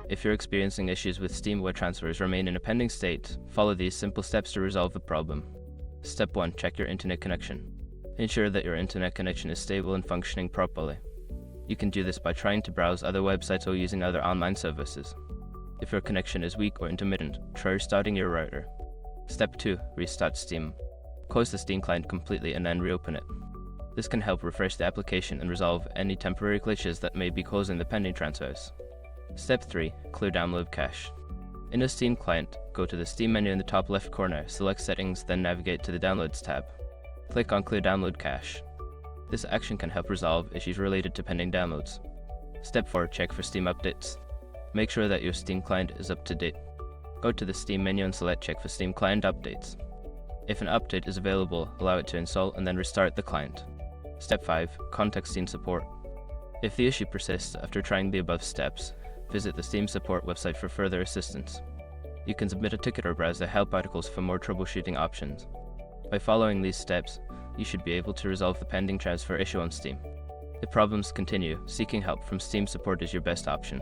If you're experiencing issues with Steam web transfers remain in a pending state, follow these simple steps to resolve the problem. Step 1. Check your internet connection. Ensure that your internet connection is stable and functioning properly. You can do this by trying to browse other websites or using other online services. If your connection is weak or intermittent, try restarting your router. Step 2. Restart Steam. Close the Steam client completely and then reopen it. This can help refresh the application and resolve any temporary glitches that may be causing the pending transfers. Step 3. Clear download cache. In a Steam client, go to the Steam menu in the top left corner, select Settings, then navigate to the Downloads tab. Click on Clear Download Cache. This action can help resolve issues related to pending downloads. Step 4. Check for Steam updates. Make sure that your Steam client is up to date. Go to the Steam menu and select Check for Steam client updates. If an update is available, allow it to install and then restart the client. Step 5. Contact Steam support. If the issue persists after trying the above steps, visit the Steam support website for further assistance. You can submit a ticket or browse the help articles for more troubleshooting options. By following these steps, you should be able to resolve the pending transfer issue on Steam. If problems continue, seeking help from Steam support is your best option.